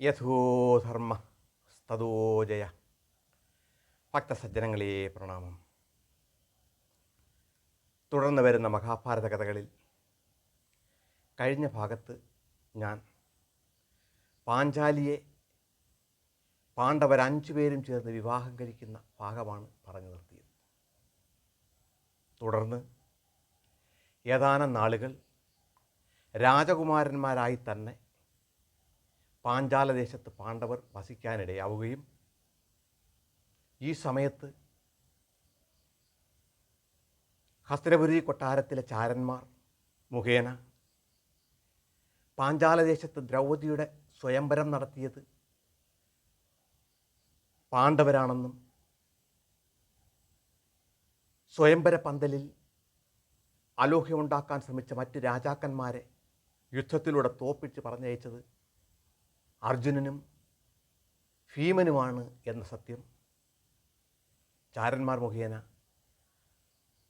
യഥോധർമ്മ സ്തതോ ജയ. ഭക്തസജ്ജനങ്ങളെ പ്രണാമം. തുടർന്ന് വരുന്ന മഹാഭാരത കഥകളിൽ കഴിഞ്ഞ ഭാഗത്ത് ഞാൻ പാഞ്ചാലിയെ പാണ്ഡവർ 5 പേരും ചേർന്ന് വിവാഹം കഴിക്കുന്ന ഭാഗമാണ് പറഞ്ഞു നിർത്തിയത്. തുടർന്ന് ഏതാനും നാളുകൾ രാജകുമാരന്മാരായി തന്നെ പാഞ്ചാലദേശത്ത് പാണ്ഡവർ വസിക്കാനിടയാവുകയും ഈ സമയത്ത് ഹസ്തിനപുരി കൊട്ടാരത്തിലെ ചാരന്മാർ മുഖേന പാഞ്ചാലദേശത്ത് ദ്രൗപദിയുടെ സ്വയംവരം നടത്തിയത് പാണ്ഡവരാണെന്നും സ്വയംവര പന്തലിൽ അലോഹ്യമുണ്ടാക്കാൻ ശ്രമിച്ച മറ്റ് രാജാക്കന്മാരെ യുദ്ധത്തിലൂടെ തോപ്പിച്ച് പറഞ്ഞയച്ചത് അർജുനനും ഭീമനുമാണ് എന്ന സത്യം ചാരന്മാർ മുഖേന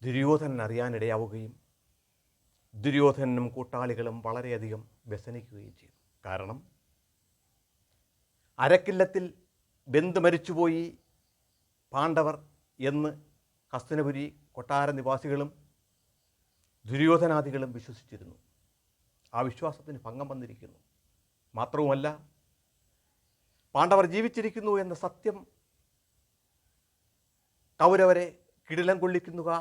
ദുര്യോധനൻ അറിയാനിടയാവുകയും ദുര്യോധനനും കൂട്ടാളികളും വളരെയധികം വ്യസനിക്കുകയും ചെയ്തു. കാരണം അരക്കില്ലത്തിൽ ബന്ധു മരിച്ചുപോയി പാണ്ഡവർ എന്ന് ഹസ്തിനപുരി കൊട്ടാര നിവാസികളും ദുര്യോധനാദികളും വിശ്വസിച്ചിരുന്നു. ആ വിശ്വാസത്തിന് ഭംഗം വന്നിരിക്കുന്നു. മാത്രവുമല്ല, പാണ്ഡവർ ജീവിച്ചിരിക്കുന്നു എന്ന സത്യം കൗരവരെ കിടിലം കൊള്ളിക്കുക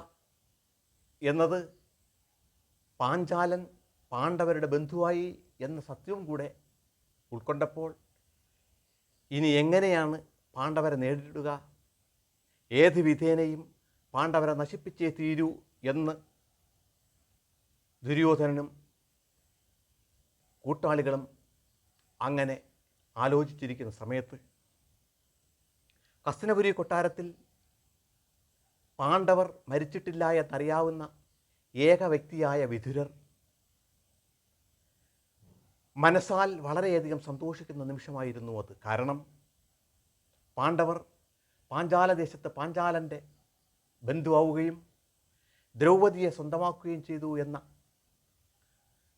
എന്നത് പാഞ്ചാലൻ പാണ്ഡവരുടെ ബന്ധുവായി എന്ന സത്യവും കൂടെ ഉൾക്കൊണ്ടപ്പോൾ ഇനി എങ്ങനെയാണ് പാണ്ഡവരെ നേരിടുക, ഏത് വിധേനയും പാണ്ഡവരെ നശിപ്പിച്ചേ തീരൂ എന്ന് ദുര്യോധനനും കൂട്ടാളികളും അങ്ങനെ ആലോചിച്ചിരിക്കുന്ന സമയത്ത് ഹസ്തിനപുരി കൊട്ടാരത്തിൽ പാണ്ഡവർ മരിച്ചിട്ടില്ല എന്നറിയാവുന്ന ഏക വ്യക്തിയായ വിതുരർ മനസ്സാൽ വളരെയധികം സന്തോഷിക്കുന്ന നിമിഷമായിരുന്നു അത്. കാരണം പാണ്ഡവർ പാഞ്ചാലദേശത്ത് പാഞ്ചാലൻ്റെ ബന്ധുവാവുകയും ദ്രൗപദിയെ സ്വന്തമാക്കുകയും ചെയ്തു എന്ന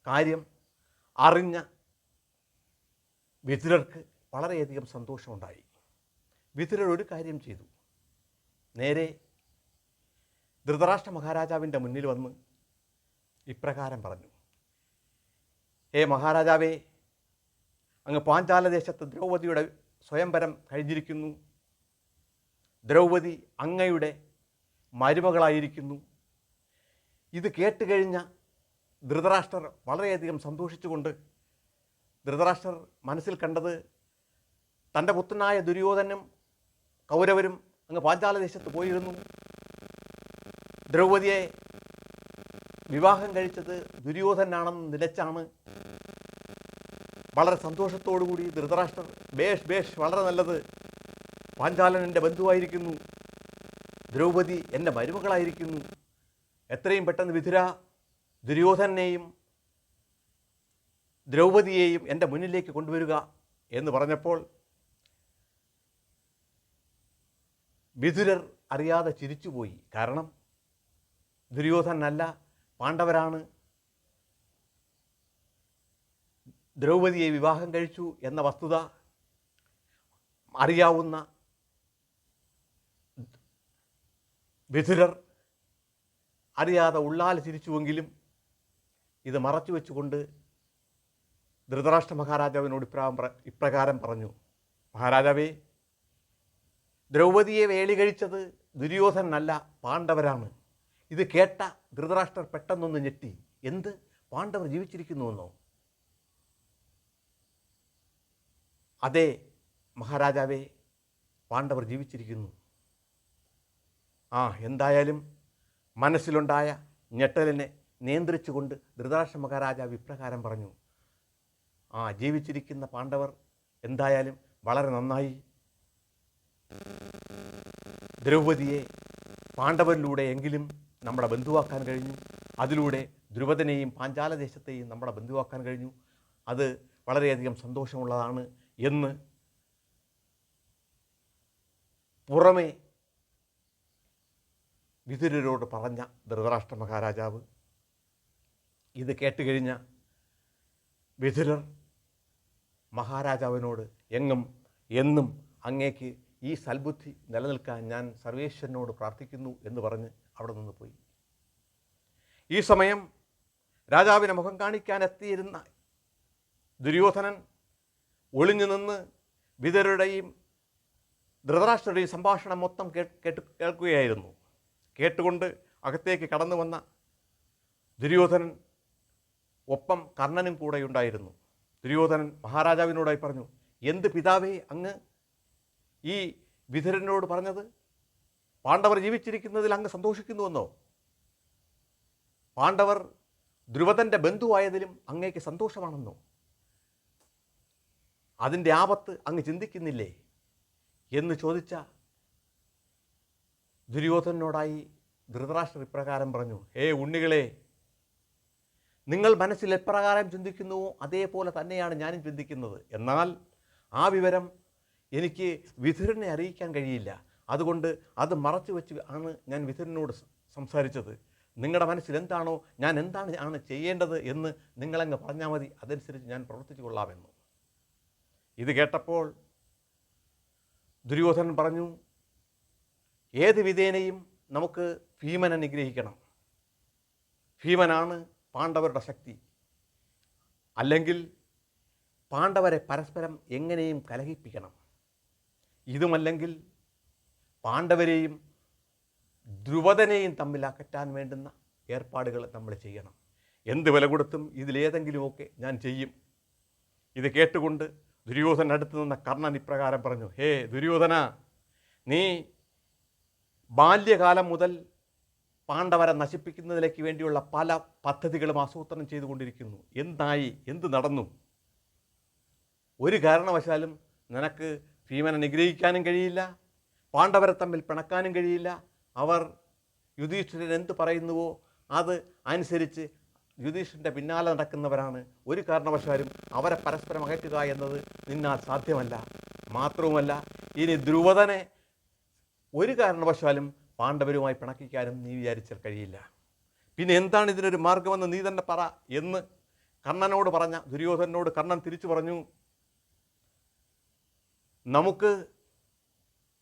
കാര്യം അറിഞ്ഞ വിതുരർക്ക് വളരെയധികം സന്തോഷമുണ്ടായി. വിതുരർ ഒരു കാര്യം ചെയ്തു. നേരെ ധൃതരാഷ്ട്ര മഹാരാജാവിൻ്റെ മുന്നിൽ വന്ന് ഇപ്രകാരം പറഞ്ഞു: ഹേ മഹാരാജാവേ, അങ്ങ് പാഞ്ചാലദേശത്ത് ദ്രൗപദിയുടെ സ്വയംവരം കഴിഞ്ഞിരിക്കുന്നു. ദ്രൗപദി അങ്ങയുടെ മരുമകളായിരിക്കുന്നു. ഇത് കേട്ടുകഴിഞ്ഞ ധൃതരാഷ്ട്രർ വളരെയധികം സന്തോഷിച്ചുകൊണ്ട് ധൃതരാഷ്ട്രർ മനസ്സിൽ കണ്ടത് തൻ്റെ പുത്രനായ ദുര്യോധനും കൗരവരും അങ്ങ് പാഞ്ചാലദേശത്ത് പോയിരുന്നു. ദ്രൗപദിയെ വിവാഹം കഴിച്ചത് ദുര്യോധനാണെന്ന് നിലച്ചാണ്. വളരെ സന്തോഷത്തോടുകൂടി ധൃതരാഷ്ട്രർ ബേഷ് വളരെ നല്ലത്, പാഞ്ചാലൻ എൻ്റെ ബന്ധുവായിരിക്കുന്നു, ദ്രൗപദി എൻ്റെ മരുമകളായിരിക്കുന്നു, എത്രയും പെട്ടെന്ന് വിതുര ദുര്യോധനെയും ദ്രൗപദിയെയും എൻ്റെ മുന്നിലേക്ക് കൊണ്ടുവരിക എന്ന് പറഞ്ഞപ്പോൾ വിതുരർ അറിയാതെ ചിരിച്ചുപോയി. കാരണം ദുര്യോധനല്ല, പാണ്ഡവരാണ് ദ്രൗപദിയെ വിവാഹം കഴിച്ചു എന്ന വസ്തുത അറിയാവുന്ന വിതുരർ അറിയാതെ ഉള്ളാൽ ചിരിച്ചുവെങ്കിലും ഇത് മറച്ചു വെച്ചുകൊണ്ട് ധൃതരാഷ്ട്ര മഹാരാജാവിനോട് ഇപ്രകാരം പറഞ്ഞു: മഹാരാജാവേ, ദ്രൗപദിയെ വേളി കഴിച്ചത് ദുര്യോധനല്ല, പാണ്ഡവരാണ്. ഇത് കേട്ട ധൃതരാഷ്ട്രർ പെട്ടെന്നൊന്ന് ഞെട്ടി. എന്ത്, പാണ്ഡവർ ജീവിച്ചിരിക്കുന്നുവെന്നോ? അതെ മഹാരാജാവേ, പാണ്ഡവർ ജീവിച്ചിരിക്കുന്നു. എന്തായാലും മനസ്സിലുണ്ടായ ഞെട്ടലിനെ നിയന്ത്രിച്ചുകൊണ്ട് ധൃതരാഷ്ട്ര മഹാരാജാവ് ഇപ്രകാരം പറഞ്ഞു: ജീവിച്ചിരിക്കുന്ന പാണ്ഡവർ എന്തായാലും വളരെ നന്നായി. ദ്രൗപദിയെ പാണ്ഡവരിലൂടെ എങ്കിലും നമ്മുടെ ബന്ധുവാക്കാൻ കഴിഞ്ഞു. അതിലൂടെ ദ്രുപദനെയും പാഞ്ചാലദേശത്തെയും നമ്മുടെ ബന്ധുവാക്കാൻ കഴിഞ്ഞു. അത് വളരെയധികം സന്തോഷമുള്ളതാണ് എന്ന് പുറമേ വിതുരരോട് പറഞ്ഞ ധൃതരാഷ്ട്ര മഹാരാജാവ് ഇത് കേട്ടുകഴിഞ്ഞ വിതുരർ മഹാരാജാവിനോട് എങ്ങും എന്നും അങ്ങേക്ക് ഈ സൽബുദ്ധി നിലനിൽക്കാൻ ഞാൻ സർവേശ്വരനോട് പ്രാർത്ഥിക്കുന്നു എന്ന് പറഞ്ഞ് അവിടെ നിന്ന് പോയി. ഈ സമയം രാജാവിനെ മുഖം കാണിക്കാനെത്തിയിരുന്ന ദുര്യോധനൻ ഒളിഞ്ഞു നിന്ന് വിതുരരുടെയും ധൃതരാഷ്ട്രരുടെയും സംഭാഷണം മൊത്തം കേൾക്കുകയായിരുന്നു. കേട്ടുകൊണ്ട് അകത്തേക്ക് കടന്നു വന്ന ദുര്യോധനൻ ഒപ്പം കർണനും കൂടെ ഉണ്ടായിരുന്നു. ദുര്യോധനൻ മഹാരാജാവിനോടായി പറഞ്ഞു, എന്ത് പിതാവേ അങ്ങ് ഈ വിതുരനോട് പറഞ്ഞത്? പാണ്ഡവർ ജീവിച്ചിരിക്കുന്നതിൽ അങ്ങ് സന്തോഷിക്കുന്നുവെന്നോ? പാണ്ഡവർ ദ്രുപദൻ്റെ ബന്ധുവായതിലും അങ്ങേക്ക് സന്തോഷമാണെന്നോ? അതിൻ്റെ ആപത്ത് അങ്ങ് ചിന്തിക്കുന്നില്ലേ എന്ന് ചോദിച്ച ദുര്യോധനോടായി ധൃതരാഷ്ട്രർ ഇപ്രകാരം പറഞ്ഞു, ഉണ്ണികളെ, നിങ്ങൾ മനസ്സിൽ എപ്രകാരം ചിന്തിക്കുന്നുവോ അതേപോലെ തന്നെയാണ് ഞാനും ചിന്തിക്കുന്നത്. എന്നാൽ ആ വിവരം എനിക്ക് വിതുരനെ അറിയിക്കാൻ കഴിയില്ല. അതുകൊണ്ട് അത് മറച്ചു വെച്ച് ആണ് ഞാൻ വിതുരനോട് സംസാരിച്ചത്. നിങ്ങളുടെ മനസ്സിൽ എന്താണോ, ഞാൻ എന്താണ് ചെയ്യേണ്ടത് എന്ന് നിങ്ങളങ്ങ് പറഞ്ഞാൽ മതി, അതനുസരിച്ച് ഞാൻ പ്രവർത്തിച്ചു കൊള്ളാമെന്നു. ഇത് കേട്ടപ്പോൾ ദുര്യോധനൻ പറഞ്ഞു, ഏത് വിധേനയും നമുക്ക് ഭീമനെ നിഗ്രഹിക്കണം. ഭീമനാണ് പാണ്ഡവരുടെ ശക്തി. അല്ലെങ്കിൽ പാണ്ഡവരെ പരസ്പരം എങ്ങനെയും കലഹിപ്പിക്കണം. ഇതുമല്ലെങ്കിൽ പാണ്ഡവരെയും ദ്രുപദനെയും തമ്മിൽ അകറ്റാൻ വേണ്ടുന്ന ഏർപ്പാടുകൾ നമ്മൾ ചെയ്യണം. എന്ത് വില കൊടുത്തും ഇതിലേതെങ്കിലുമൊക്കെ ഞാൻ ചെയ്യും. ഇത് കേട്ടുകൊണ്ട് ദുര്യോധനൻ അടുത്ത് നിന്ന കർണൻ ഇപ്രകാരം പറഞ്ഞു, ദുര്യോധന, നീ ബാല്യകാലം മുതൽ പാണ്ഡവരെ നശിപ്പിക്കുന്നതിലേക്ക് വേണ്ടിയുള്ള പല പദ്ധതികളും ആസൂത്രണം ചെയ്തുകൊണ്ടിരിക്കുന്നു. എന്തായി? എന്ത് നടന്നു? ഒരു കാരണവശാലും നിനക്ക് ഭീമനെ നിഗ്രഹിക്കാനും കഴിയില്ല, പാണ്ഡവരെ തമ്മിൽ പിണക്കാനും കഴിയില്ല. അവർ യുധിഷ്ഠിരൻ എന്ത് പറയുന്നുവോ അത് അനുസരിച്ച് യുധിഷ്ഠിരൻ്റെ പിന്നാലെ നടക്കുന്നവരാണ്. ഒരു കാരണവശാലും അവരെ പരസ്പരം അകറ്റുക എന്നത് നിന്നാൽ സാധ്യമല്ല. മാത്രവുമല്ല, ഇനി ദ്രുപദനെ ഒരു കാരണവശാലും പാണ്ഡവരുമായി പിണക്കിക്കാനും നീ വിചാരിച്ചാൽ കഴിയില്ല. പിന്നെ എന്താണ് ഇതിനൊരു മാർഗമെന്ന് നീ തന്നെ പറ എന്ന് കർണനോട് പറഞ്ഞ ദുര്യോധനോട് കർണൻ തിരിച്ചു പറഞ്ഞു, നമുക്ക്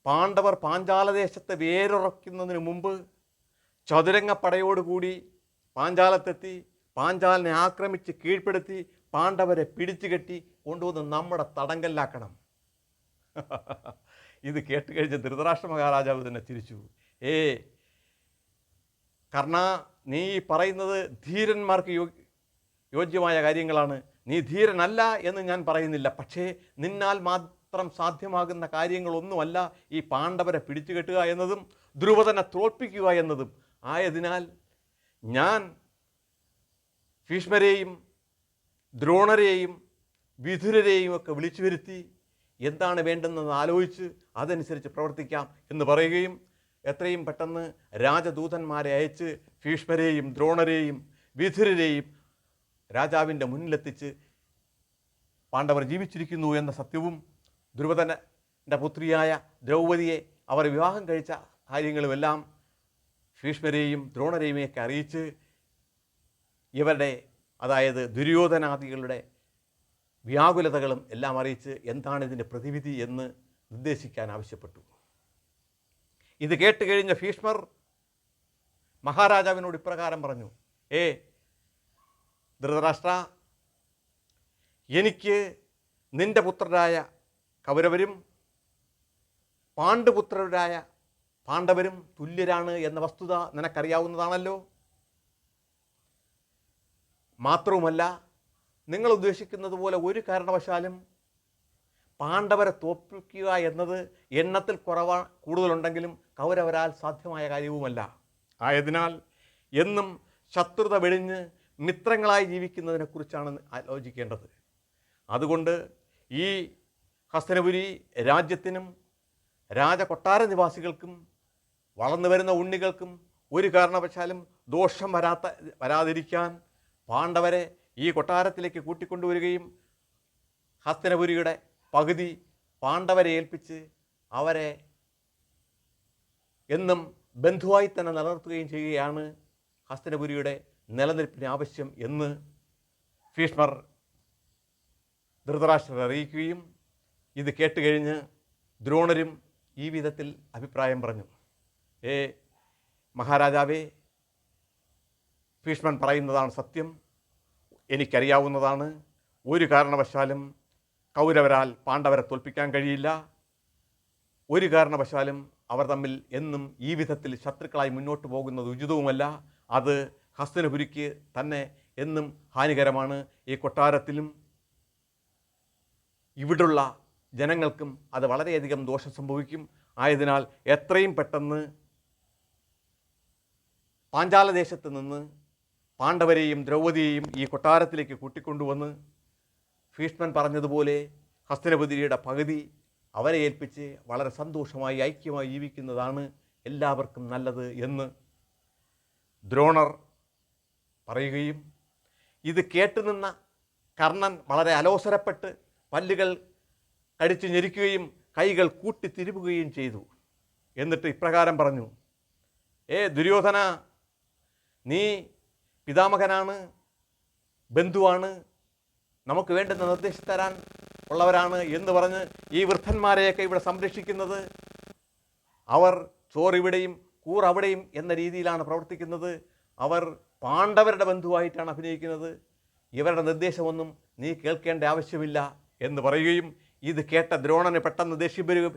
പാണ്ഡവർ പാഞ്ചാലദേശത്ത് വേരുറയ്ക്കുന്നതിന് മുമ്പ് ചതുരംഗപ്പടയോടുകൂടി പാഞ്ചാലത്തെത്തി പാഞ്ചാലിനെ ആക്രമിച്ച് കീഴ്പ്പെടുത്തി പാണ്ഡവരെ പിടിച്ചു കെട്ടി കൊണ്ടുവന്ന് നമ്മുടെ തടങ്കലിലാക്കണം. ഇത് കേട്ടുകഴിഞ്ഞ് ധൃതരാഷ്ട്ര മഹാരാജാവ് തന്നെ ചിരിച്ചു. കർണ, നീ പറയുന്നത് ധീരന്മാർക്ക് യോജ്യമായ കാര്യങ്ങളാണ്. നീ ധീരനല്ല എന്ന് ഞാൻ പറയുന്നില്ല. പക്ഷേ നിന്നാൽ മാത്രം സാധ്യമാകുന്ന കാര്യങ്ങളൊന്നുമല്ല ഈ പാണ്ഡവരെ പിടിച്ചു കെട്ടുക എന്നതും ദ്രുപദനെ തോൽപ്പിക്കുക എന്നതും. ആയതിനാൽ ഞാൻ ഭീഷ്മരെയും ദ്രോണരെയും വിതുരരെയും ഒക്കെ വിളിച്ചു വരുത്തി എന്താണ് വേണ്ടെന്ന് ആലോചിച്ച് അതനുസരിച്ച് പ്രവർത്തിക്കാം എന്ന് പറയുകയും എത്രയും പെട്ടെന്ന് രാജദൂതന്മാരെ അയച്ച് ഭീഷ്മരെയും ദ്രോണരെയും വിതുരരെയും രാജാവിൻ്റെ മുന്നിലെത്തിച്ച് പാണ്ഡവർ ജീവിച്ചിരിക്കുന്നു എന്ന സത്യവും ദ്രുപദൻ്റെ പുത്രിയായ ദ്രൗപദിയെ അവർ വിവാഹം കഴിച്ച കാര്യങ്ങളുമെല്ലാം ഭീഷ്മരെയും ദ്രോണരെയുമൊക്കെ അറിയിച്ച് ഇവരുടെ, അതായത് ദുര്യോധനാദികളുടെ വ്യാകുലതകളും എല്ലാം അറിയിച്ച് എന്താണ് ഇതിൻ്റെ പ്രതിവിധി എന്ന് നിർദ്ദേശിക്കാൻ ആവശ്യപ്പെട്ടു. ഇത് കേട്ട് കഴിഞ്ഞ ഭീഷ്മർ മഹാരാജാവിനോട് ഇപ്രകാരം പറഞ്ഞു, ധൃതരാഷ്ട്ര, എനിക്ക് നിൻ്റെ പുത്രരായ കൗരവരും പാണ്ഡുപുത്രരായ പാണ്ഡവരും തുല്യരാണ് എന്ന വസ്തുത നിനക്കറിയാവുന്നതാണല്ലോ. മാത്രവുമല്ല, നിങ്ങൾ ഉദ്ദേശിക്കുന്നത് പോലെ ഒരു കാരണവശാലും പാണ്ഡവരെ തോൽപ്പിക്കുക എന്നത് എണ്ണത്തിൽ കൂടുതലുണ്ടെങ്കിലും കൗരവരാൽ സാധ്യമായ കാര്യവുമല്ല. ആയതിനാൽ എന്നും ശത്രുത വെടിഞ്ഞ് മിത്രങ്ങളായി ജീവിക്കുന്നതിനെക്കുറിച്ചാണ് ആലോചിക്കേണ്ടത്. അതുകൊണ്ട് ഈ ഹസ്തനപുരി രാജ്യത്തിനും രാജകൊട്ടാര നിവാസികൾക്കും വളർന്നു വരുന്ന ഉണ്ണികൾക്കും ഒരു കാരണവശാലും ദോഷം വരാതിരിക്കാൻ പാണ്ഡവരെ ഈ കൊട്ടാരത്തിലേക്ക് കൂട്ടിക്കൊണ്ടുവരികയും ഹസ്തനപുരിയുടെ പകുതി പാണ്ഡവരെ ഏൽപ്പിച്ച് അവരെ എന്നും ബന്ധുവായി തന്നെ നിലനിർത്തുകയും ചെയ്യുകയാണ് ഹസ്തനപുരിയുടെ നിലനിൽപ്പിന് ആവശ്യം എന്ന് ഭീഷ്മർ ധൃതരാഷ്ട്രരെ അറിയിക്കുകയും ഇത് കേട്ടുകഴിഞ്ഞ് ദ്രോണരും ഈ വിധത്തിൽ അഭിപ്രായം പറഞ്ഞു. മഹാരാജാവേ, ഭീഷ്മൻ പറയുന്നതാണ് സത്യം. എനിക്കറിയാവുന്നതാണ്. ഒരു കാരണവശാലും കൗരവരാൽ പാണ്ഡവരെ തോൽപ്പിക്കാൻ കഴിയില്ല. ഒരു കാരണവശാലും അവർ തമ്മിൽ എന്നും ഈ വിധത്തിൽ ശത്രുക്കളായി മുന്നോട്ട് പോകുന്നത് ഉചിതവുമല്ല. അത് ഹസ്തിനപുരിക്ക് തന്നെ എന്നും ഹാനികരമാണ്. ഈ കൊട്ടാരത്തിലും ഇവിടുള്ള ജനങ്ങൾക്കും അത് വളരെയധികം ദോഷം സംഭവിക്കും. ആയതിനാൽ എത്രയും പെട്ടെന്ന് പാഞ്ചാലദേശത്ത് നിന്ന് പാണ്ഡവരെയും ദ്രൗപദിയെയും ഈ കൊട്ടാരത്തിലേക്ക് കൂട്ടിക്കൊണ്ടുവന്ന് ഭീഷ്മൻ പറഞ്ഞതുപോലെ ഹസ്തിനപുരിയുടെ പകുതി അവരെ ഏൽപ്പിച്ച് വളരെ സന്തോഷമായി ഐക്യമായി ജീവിക്കുന്നതാണ് എല്ലാവർക്കും നല്ലത് എന്ന് ദ്രോണർ പറയുകയും ഇത് കേട്ടുനിന്ന കർണൻ വളരെ അലോസരപ്പെട്ട് പല്ലുകൾ കടിച്ചു ഞെരിക്കുകയും കൈകൾ കൂട്ടിത്തിരുവുകയും ചെയ്തു. എന്നിട്ട് ഇപ്രകാരം പറഞ്ഞു: ദുര്യോധന, നീ പിതാമഹനാണ്, ബന്ധുവാണ്, നമുക്ക് വേണ്ടുന്ന നിർദ്ദേശം തരാൻ ഉള്ളവരാണ് എന്ന് പറഞ്ഞ് ഈ വൃദ്ധന്മാരെയൊക്കെ ഇവിടെ സംരക്ഷിക്കുന്നത് അവർ ചോറിവിടെയും കൂർ അവിടെയും എന്ന രീതിയിലാണ് പ്രവർത്തിക്കുന്നത്. അവർ പാണ്ഡവരുടെ ബന്ധുവായിട്ടാണ് അഭിനയിക്കുന്നത്. ഇവരുടെ നിർദ്ദേശമൊന്നും നീ കേൾക്കേണ്ട ആവശ്യമില്ല എന്ന് പറയുകയും ഇത് കേട്ട ദ്രോണന് പെട്ടെന്ന് ദേഷ്യം വരികയും,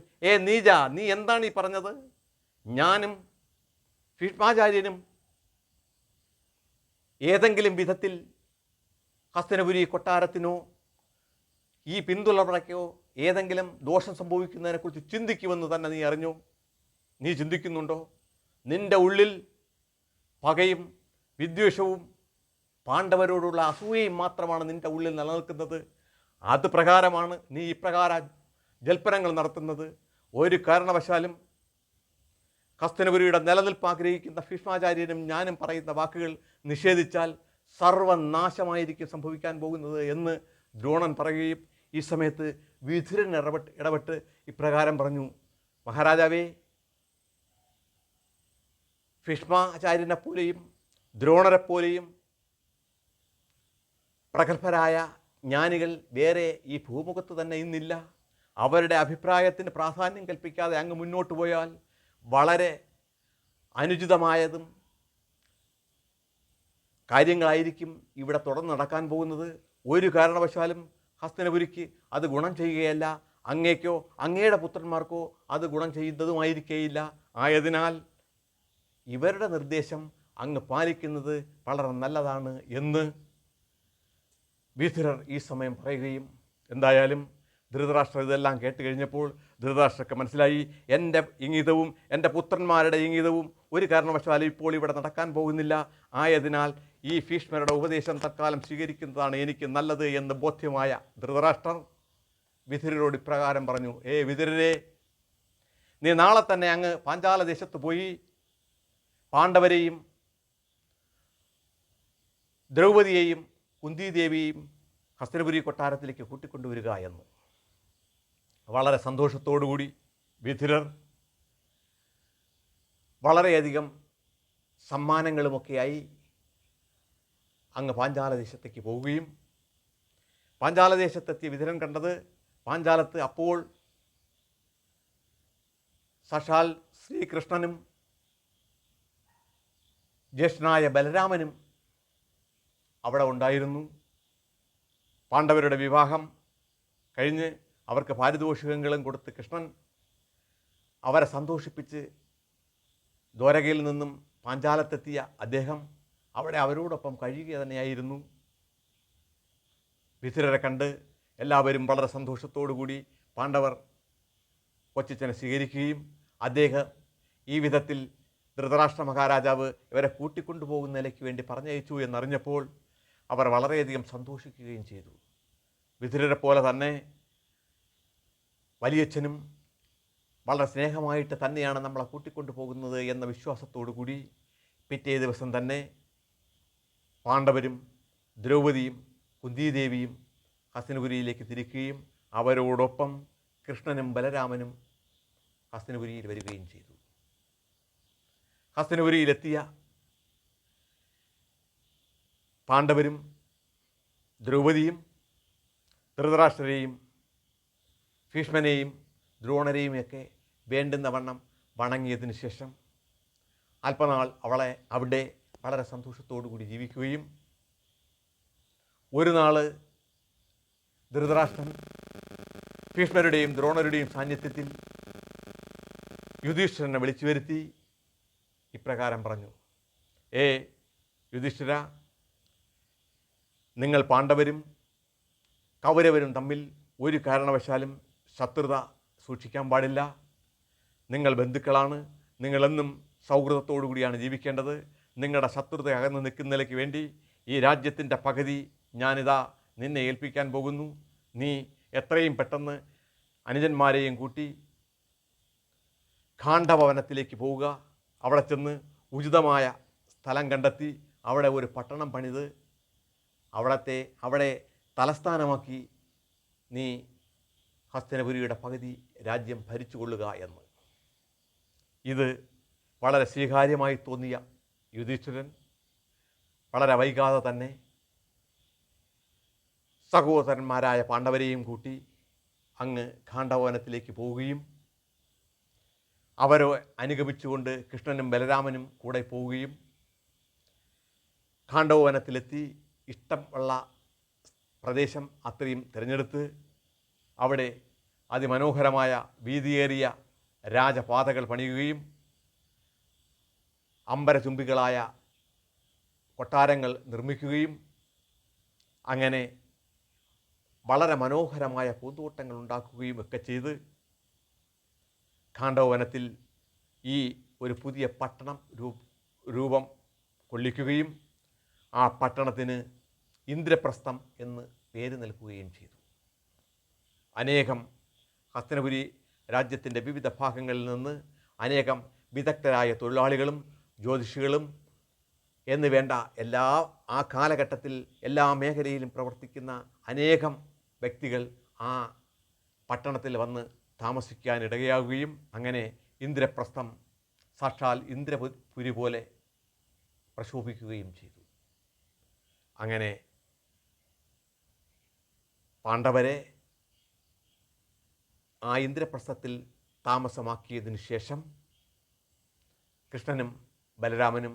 നീജ, നീ എന്താണ് ഈ പറഞ്ഞത്? ഞാനും ഭീഷ്മാചാര്യനും ഏതെങ്കിലും വിധത്തിൽ ഹസ്തിനപുരി കൊട്ടാരത്തിനോ ഈ പിന്തുടർച്ചയ്ക്കോ ഏതെങ്കിലും ദോഷം സംഭവിക്കുന്നതിനെക്കുറിച്ച് ചിന്തിക്കുമെന്ന് തന്നെ നീ അറിഞ്ഞോ? നീ ചിന്തിക്കുന്നുണ്ടോ? നിൻ്റെ ഉള്ളിൽ പകയും വിദ്വേഷവും പാണ്ഡവരോടുള്ള അസൂയയും മാത്രമാണ് നിൻ്റെ ഉള്ളിൽ നിലനിൽക്കുന്നത്. അത് പ്രകാരമാണ് നീ ഇപ്രകാരം ജൽപ്പനങ്ങൾ നടത്തുന്നത്. ഒരു കാരണവശാലും ഹസ്തിനപുരിയുടെ നിലനിൽപ്പ് ആഗ്രഹിക്കുന്ന ഭീഷ്മാചാര്യനും ഞാനും പറയുന്ന വാക്കുകൾ നിഷേധിച്ചാൽ സർവനാശമായിരിക്കും സംഭവിക്കാൻ പോകുന്നത് എന്ന് ദ്രോണൻ പറയുകയും ഈ സമയത്ത് വിതുരൻ ഇടപെട്ട് ഇപ്രകാരം പറഞ്ഞു: മഹാരാജാവേ, ഭീഷ്മാചാര്യനെപ്പോലെയും ദ്രോണരെപ്പോലെയും പ്രഗത്ഭരായ ജ്ഞാനികൾ വേറെ ഈ ഭൂമുഖത്ത് തന്നെ ഇന്നില്ല. അവരുടെ അഭിപ്രായത്തിന് പ്രാധാന്യം കൽപ്പിക്കാതെ അങ്ങ് മുന്നോട്ട് പോയാൽ വളരെ അനുചിതമായതും കാര്യങ്ങളായിരിക്കും ഇവിടെ തുടർന്ന് നടക്കാൻ പോകുന്നത്. ഒരു കാരണവശാലും ഹസ്തിനപുരിക്ക് അത് ഗുണം ചെയ്യുകയല്ല, അങ്ങേക്കോ അങ്ങയുടെ പുത്രന്മാർക്കോ അത് ഗുണം ചെയ്യുന്നതുമായിരിക്കേയില്ല. ആയതിനാൽ ഇവരുടെ നിർദ്ദേശം അങ്ങ് പാലിക്കുന്നത് വളരെ നല്ലതാണ് എന്ന് വിതുരർ ഈ സമയം പറയുകയും, എന്തായാലും ധൃതരാഷ്ട്രർ ഇതെല്ലാം കേട്ട് കഴിഞ്ഞപ്പോൾ ധൃതരാഷ്ട്രർക്ക് മനസ്സിലായി, എൻ്റെ ഇംഗിതവും എൻ്റെ പുത്രന്മാരുടെ ഇംഗിതവും ഒരു കാരണവശാലും ഇപ്പോൾ ഇവിടെ നടക്കാൻ പോകുന്നില്ല. ആയതിനാൽ ഈ ഭീഷ്മരുടെ ഉപദേശം തൽക്കാലം സ്വീകരിക്കുന്നതാണ് എനിക്ക് നല്ലത് എന്ന് ബോധ്യമായ ധൃതരാഷ്ട്രർ വിതുരരോട് ഇപ്രകാരം പറഞ്ഞു: വിതുരരെ, നീ നാളെ തന്നെ അങ്ങ് പാഞ്ചാലദേശത്ത് പോയി പാണ്ഡവരെയും ദ്രൗപദിയെയും കുന്തിദേവിയെയും ഹസ്തിനപുരി കൊട്ടാരത്തിലേക്ക് കൂട്ടിക്കൊണ്ടുവരിക എന്ന്. വളരെ സന്തോഷത്തോടുകൂടി വിതുരർ വളരെയധികം സമ്മാനങ്ങളുമൊക്കെയായി അങ്ങ് പാഞ്ചാലദേശത്തേക്ക് പോവുകയും പാഞ്ചാലദേശത്തെത്തിയ വിതുരൻ കണ്ടത് പാഞ്ചാലത്ത് അപ്പോൾ സാക്ഷാൽ ശ്രീകൃഷ്ണനും ജ്യേഷ്ഠനായ ബലരാമനും അവിടെ ഉണ്ടായിരുന്നു. പാണ്ഡവരുടെ വിവാഹം കഴിഞ്ഞ് അവർക്ക് പാരിതോഷികങ്ങളും കൊടുത്ത് കൃഷ്ണൻ അവരെ സന്തോഷിപ്പിച്ച് ദ്വാരകയിൽ നിന്നും പാഞ്ചാലത്തെത്തിയ അദ്ദേഹം അവിടെ അവരോടൊപ്പം കഴിയുക തന്നെയായിരുന്നു. വിതുരരെ കണ്ട് എല്ലാവരും വളരെ സന്തോഷത്തോടുകൂടി പാണ്ഡവർ കൊച്ചച്ഛനെ സ്വീകരിക്കുകയും അദ്ദേഹം ഈ വിധത്തിൽ ധൃതരാഷ്ട്ര മഹാരാജാവ് ഇവരെ കൂട്ടിക്കൊണ്ടുപോകുന്ന നിലയ്ക്ക് വേണ്ടി പറഞ്ഞയച്ചു എന്നറിഞ്ഞപ്പോൾ അവർ വളരെയധികം സന്തോഷിക്കുകയും ചെയ്തു. വിതുരരെ പോലെ തന്നെ വലിയച്ഛനും വളരെ സ്നേഹമായിട്ട് തന്നെയാണ് നമ്മളെ കൂട്ടിക്കൊണ്ടു പോകുന്നത് എന്ന വിശ്വാസത്തോടു കൂടി പിറ്റേ ദിവസം തന്നെ പാണ്ഡവരും ദ്രൗപദിയും കുന്തിദേവിയും ഹസ്തിനപുരിയിലേക്ക് തിരിക്കുകയും അവരോടൊപ്പം കൃഷ്ണനും ബലരാമനും ഹസ്തിനപുരിയിൽ വരികയും ചെയ്തു. ഹസ്തിനപുരിയിലെത്തിയ പാണ്ഡവരും ദ്രൗപദിയും ധൃതരാഷ്ട്രരെയും ഭീഷ്മനെയും ദ്രോണരെയുമൊക്കെ വേണ്ടുന്ന വണ്ണം വണങ്ങിയതിന് ശേഷം അല്പനാൾ അവിടെ വളരെ സന്തോഷത്തോടു കൂടി ജീവിക്കുകയും ഒരു നാൾ ധൃതരാഷ്ട്രൻ ഭീഷ്മരുടെയും ദ്രോണരുടെയും സാന്നിധ്യത്തിൽ യുധിഷ്ഠിരനെ വിളിച്ചു വരുത്തി ഇപ്രകാരം പറഞ്ഞു: യുധിഷ്ഠിര, നിങ്ങൾ പാണ്ഡവരും കൗരവരും തമ്മിൽ ഒരു കാരണവശാലും ശത്രുത സൂക്ഷിക്കാൻ പാടില്ല. നിങ്ങൾ ബന്ധുക്കളാണ്. നിങ്ങളെന്നും സൗഹൃദത്തോടു കൂടിയാണ് ജീവിക്കേണ്ടത്. നിങ്ങളുടെ ശത്രുത അകന്ന് നിൽക്കുന്നതിലേക്ക് വേണ്ടി ഈ രാജ്യത്തിൻ്റെ പകുതി ഞാനിതാ നിന്നെ ഏൽപ്പിക്കാൻ പോകുന്നു. നീ എത്രയും പെട്ടെന്ന് അനുജന്മാരെയും കൂട്ടി ഖാണ്ഡവനത്തിലേക്ക് പോവുക. അവിടെ ചെന്ന് ഉചിതമായ സ്ഥലം കണ്ടെത്തി അവിടെ ഒരു പട്ടണം പണിത് അവിടെ തലസ്ഥാനമാക്കി നീ ഹസ്തിനപുരിയുടെ പകുതി രാജ്യം ഭരിച്ചുകൊള്ളുക എന്ന്. ഇത് വളരെ സ്വീകാര്യമായി തോന്നിയ യുധിഷ്ഠിരൻ വളരെ വൈകാതെ തന്നെ സഹോദരന്മാരായ പാണ്ഡവരെയും കൂട്ടി അങ്ങ് ഖാണ്ഡവനത്തിലേക്ക് പോവുകയും അവരെ അനുഗമിച്ചുകൊണ്ട് കൃഷ്ണനും ബലരാമനും കൂടെ പോവുകയും ഖാണ്ഡവനത്തിലെത്തി ഇഷ്ടമുള്ള പ്രദേശം അത്രയും തിരഞ്ഞെടുത്ത് അവിടെ അതിമനോഹരമായ വീതിയേറിയ രാജപാതകൾ പണിയുകയും അമ്പരചുംബികളായ കൊട്ടാരങ്ങൾ നിർമ്മിക്കുകയും അങ്ങനെ വളരെ മനോഹരമായ പൂന്തോട്ടങ്ങൾ ഉണ്ടാക്കുകയും ഒക്കെ ചെയ്ത് ഖാണ്ഡവനത്തിൽ ഈ ഒരു പുതിയ പട്ടണം രൂപം കൊള്ളിക്കുകയും ആ പട്ടണത്തിന് ഇന്ദ്രപ്രസ്ഥം എന്ന് പേര് നൽകുകയും ചെയ്തു. അനേകം ഹസ്തിനപുരി രാജ്യത്തിൻ്റെ വിവിധ ഭാഗങ്ങളിൽ നിന്ന് അനേകം വിദഗ്ധരായ തൊഴിലാളികളും ജ്യോതിഷികളും എന്ന് വേണ്ട ആ കാലഘട്ടത്തിൽ എല്ലാ മേഖലയിലും പ്രവർത്തിക്കുന്ന അനേകം വ്യക്തികൾ ആ പട്ടണത്തിൽ വന്ന് താമസിക്കാനിടയാവുകയും അങ്ങനെ ഇന്ദ്രപ്രസ്ഥം സാക്ഷാൽ ഇന്ദ്രപുരി പോലെ പ്രശോഭിക്കുകയും ചെയ്തു. അങ്ങനെ പാണ്ഡവരെ ആ ഇന്ദ്രപ്രസ്ഥത്തിൽ താമസമാക്കിയതിനു ശേഷം കൃഷ്ണനും ബലരാമനും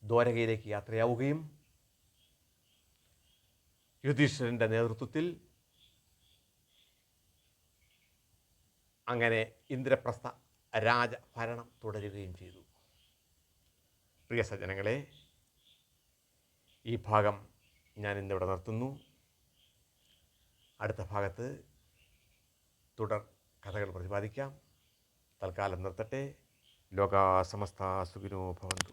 ദ്വാരകയിലേക്ക് യാത്രയാവുകയും യുധിഷ്ഠിരൻ്റെ നേതൃത്വത്തിൽ അങ്ങനെ ഇന്ദ്രപ്രസ്ഥ രാജഭരണം തുടരുകയും ചെയ്തു. പ്രിയ സജ്ജനങ്ങളെ, ഈ ഭാഗം ഞാൻ ഇന്നിവിടെ നിർത്തുന്നു. അടുത്ത ഭാഗത്ത് തുടർ കഥകൾ പ്രതിപാദിക്കാം. തൽക്കാലം നിർത്തട്ടെ. ലോകാ സമസ്ത സുഖിനോ ഭവന്തു.